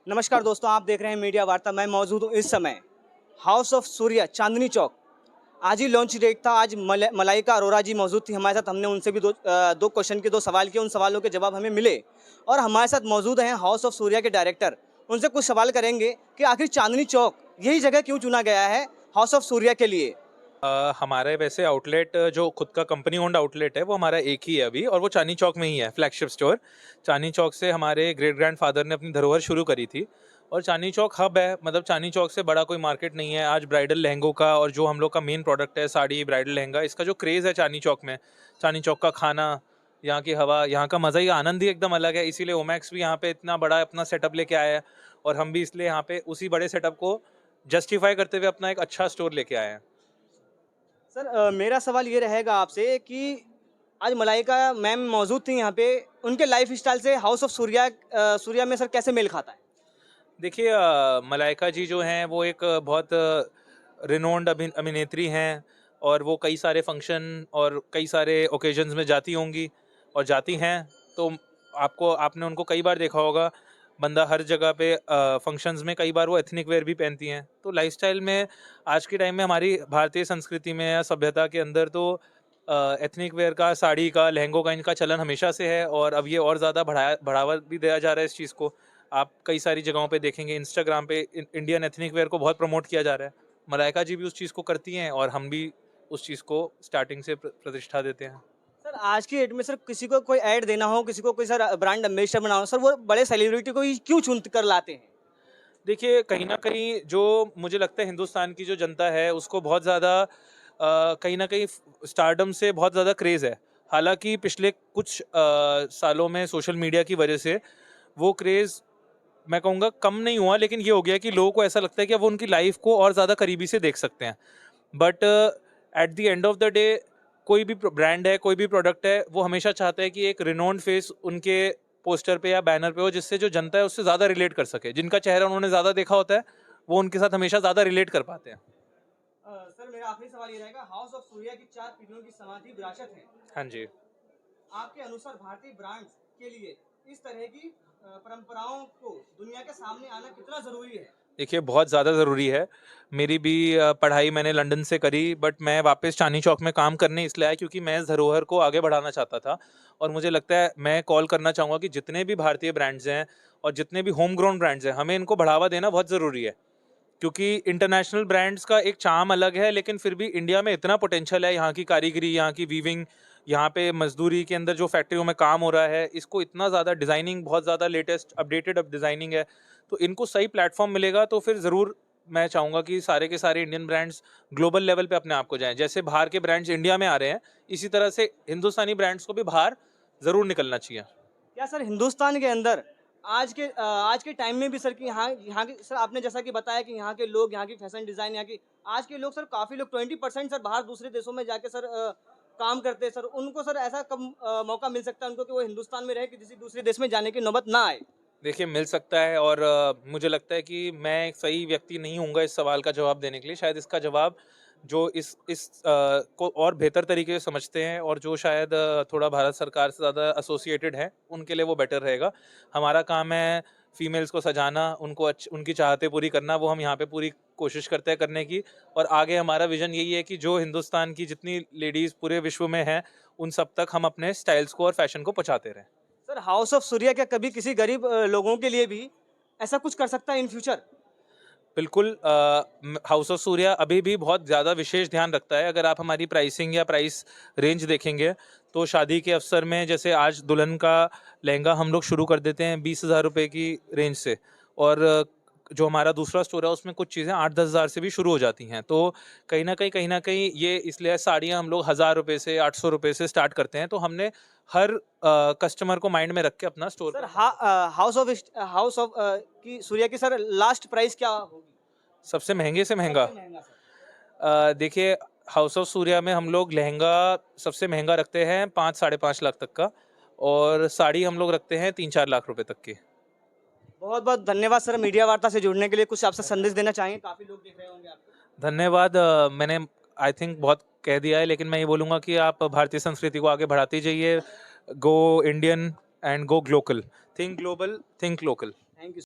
नमस्कार दोस्तों, आप देख रहे हैं मीडिया वार्ता। मैं मौजूद हूँ इस समय हाउस ऑफ सूर्या चांदनी चौक। आज ही लॉन्च डेट था। आज मलाइका अरोरा जी मौजूद थी हमारे साथ। हमने उनसे भी दो क्वेश्चन के दो सवाल किए। उन सवालों के जवाब हमें मिले और हमारे साथ मौजूद हैं हाउस ऑफ सूर्या के डायरेक्टर। उनसे कुछ सवाल करेंगे कि आखिर चांदनी चौक यही जगह क्यों चुना गया है हाउस ऑफ सूर्या के लिए। हमारे वैसे आउटलेट जो खुद का कंपनी ओन्ड आउटलेट है वो हमारा एक ही है अभी, और वो चांदनी चौक में ही है, फ्लैगशिप स्टोर। चांदनी चौक से हमारे ग्रेट ग्रैंड फादर ने अपनी धरोहर शुरू करी थी, और चांदनी चौक हब है। मतलब चांदनी चौक से बड़ा कोई मार्केट नहीं है आज ब्राइडल लहंगों का, और जो हम लोग का मेन प्रोडक्ट है साड़ी ब्राइडल लहंगा, इसका जो क्रेज़ है चांदनी चौक में। चांदनी चौक का खाना, यहाँ की हवा, यहाँ का मज़ा ही आनंद ही एकदम अलग है। इसीलिए ओमैक्स भी यहाँ पे इतना बड़ा अपना सेटअप लेके आया है, और हम भी इसलिए यहाँ पे उसी बड़े सेटअप को जस्टिफाई करते हुए अपना एक अच्छा स्टोर लेके आए हैं। सर मेरा सवाल ये रहेगा आपसे कि आज मलाइका मैम मौजूद थी यहाँ पे। उनके लाइफ स्टाइल से हाउस ऑफ सूर्या में सर कैसे मेल खाता है? देखिए, मलाइका जी जो हैं वो एक बहुत रिनोन्ड अभिनेत्री हैं, और वो कई सारे फंक्शन और कई सारे ओकेजन्स में जाती होंगी और जाती हैं। तो आपने उनको कई बार देखा होगा, बंदा हर जगह पे फंक्शंस में कई बार वो एथनिक वेयर भी पहनती हैं। तो लाइफस्टाइल में आज के टाइम में हमारी भारतीय संस्कृति में या सभ्यता के अंदर तो एथनिक वेयर का, साड़ी का, लहंगों का, इनका चलन हमेशा से है, और अब ये और ज़्यादा बढ़ावा भी दिया जा रहा है इस चीज़ को। आप कई सारी जगहों पे देखेंगे, इंस्टाग्राम पे इंडियन एथनिक वेयर को बहुत प्रमोट किया जा रहा है। मलाइका जी भी उस चीज़ को करती हैं, और हम भी उस चीज़ को स्टार्टिंग से प्रतिष्ठा देते हैं। सर आज की डेट में सर किसी को कोई ऐड देना हो, किसी को कोई सर ब्रांड एम्बेसडर बनाना हो, सर वो बड़े सेलिब्रिटी को ही क्यों चुन कर लाते हैं? देखिए, कहीं न कहीं जो मुझे लगता है हिंदुस्तान की जो जनता है उसको बहुत ज़्यादा कहीं न कहीं स्टारडम से बहुत ज़्यादा क्रेज़ है। हालाँकि पिछले कुछ सालों में सोशल मीडिया की वजह से वो क्रेज़, मैं कहूँगा, कम नहीं हुआ, लेकिन ये हो गया कि लोगों को ऐसा लगता है कि अब वो उनकी लाइफ़ को और ज़्यादा करीबी से देख सकते हैं। But at the end of the day, कोई भी ब्रांड है, कोई भी प्रोडक्ट है, वो हमेशा चाहता है कि एक रिनोन्ड फेस उनके पोस्टर पे या बैनर पे हो, जिससे जो जनता है उससे ज़्यादा रिलेट कर सके। जिनका चेहरा उन्होंने ज़्यादा देखा होता है, वो उनके साथ हमेशा ज़्यादा रिलेट कर पाते हैं। सर मेरा आखिरी सवाल ये रहेगा, हाउस ऑफ सूर्या की 4 पीढ़ियों की समाधि विरासत है। हाँ जी। आपके अनुसार भारतीय ब्रांड्स के लिए इस तरह की परंपराओं को दुनिया के सामने आना कितना जरूरी है? देखिए, बहुत ज़्यादा ज़रूरी है। मेरी भी पढ़ाई मैंने लंदन से करी, बट मैं वापस चांदनी चौक में काम करने इसलिए आया क्योंकि मैं इस धरोहर को आगे बढ़ाना चाहता था। और मुझे लगता है, मैं कॉल करना चाहूँगा कि जितने भी भारतीय ब्रांड्स हैं और जितने भी होम ग्रोन ब्रांड्स हैं, हमें इनको बढ़ावा देना बहुत ज़रूरी है। क्योंकि इंटरनेशनल ब्रांड्स का एक चार्म अलग है, लेकिन फिर भी इंडिया में इतना पोटेंशियल है, यहाँ की कारीगरी, यहाँ की वीविंग, यहाँ पे मजदूरी के अंदर जो फैक्ट्रियों में काम हो रहा है, इसको इतना ज़्यादा डिज़ाइनिंग, बहुत ज़्यादा लेटेस्ट अपडेटेड अब डिज़ाइनिंग है। तो इनको सही प्लेटफॉर्म मिलेगा तो फिर ज़रूर मैं चाहूँगा कि सारे के सारे इंडियन ब्रांड्स ग्लोबल लेवल पे अपने आप को जाएं। जैसे बाहर के ब्रांड्स इंडिया में आ रहे हैं, इसी तरह से हिंदुस्तानी ब्रांड्स को भी बाहर ज़रूर निकलना चाहिए। क्या सर हिंदुस्तान के अंदर आज के टाइम में भी सर कि यहाँ के सर आपने जैसा कि बताया कि यहाँ के लोग, यहाँ की फैशन डिजाइन, यहाँ की आज के लोग सर काफी लोग 20% सर बाहर दूसरे देशों में जाके सर काम करते हैं सर। उनको सर ऐसा कम मौका मिल सकता है उनको कि वो हिंदुस्तान में रहे कि किसी दूसरे देश में जाने की नौबत ना आए? देखिए, मिल सकता है, और मुझे लगता है कि मैं एक सही व्यक्ति नहीं हूँगा इस सवाल का जवाब देने के लिए। शायद इसका जवाब जो को और बेहतर तरीके से समझते हैं, और जो शायद थोड़ा भारत सरकार से ज़्यादा एसोसिएटेड हैं, उनके लिए वो बेटर रहेगा। हमारा काम है फीमेल्स को सजाना, उनको उनकी चाहतें पूरी करना, वो हम यहाँ पे पूरी कोशिश करते हैं करने की। और आगे हमारा विज़न यही है कि जो हिंदुस्तान की जितनी लेडीज़ पूरे विश्व में हैं, उन सब तक हम अपने स्टाइल्स को और फैशन को पहुँचाते रहें। सर हाउस ऑफ सूर्या क्या कभी किसी गरीब लोगों के लिए भी ऐसा कुछ कर सकता है इन फ्यूचर? बिल्कुल। हाउस ऑफ सूर्या अभी भी बहुत ज़्यादा विशेष ध्यान रखता है। अगर आप हमारी प्राइसिंग या प्राइस रेंज देखेंगे, तो शादी के अवसर में जैसे आज दुल्हन का लहंगा हम लोग शुरू कर देते हैं 20,000 रुपये की रेंज से, और जो हमारा दूसरा स्टोर है उसमें कुछ चीज़ें 8-10 हज़ार से भी शुरू हो जाती हैं। तो कहीं ना कहीं ये इसलिए साड़ियाँ हम लोग 1,000 रुपये से 800 रुपये से स्टार्ट करते हैं। तो हमने हर कस्टमर को माइंड में रख के अपना स्टोर सर हाउस ऑफ की सूर्या की सर लास्ट प्राइस क्या होगी? सबसे महंगे से महंगा। सबसे महंगा सर। देखिए, हाउस ऑफ सूर्या में हम लोग लहंगा सबसे महंगा रखते हैं 5-5.5 लाख तक का, और साड़ी हम लोग रखते हैं 3-4 लाख रुपए तक की। बहुत बहुत धन्यवाद सर मीडिया वार्ता से जुड़ने के लिए। कुछ आपसे संदेश देना चाहेंगे? काफी लोग देख रहे होंगे आपको। धन्यवाद। मैंने आई थिंक बहुत कह दिया है, लेकिन मैं ये बोलूँगा कि आप भारतीय संस्कृति को आगे बढ़ाते जाइए। Go Indian and go glocal. Think global, think local. Thank you.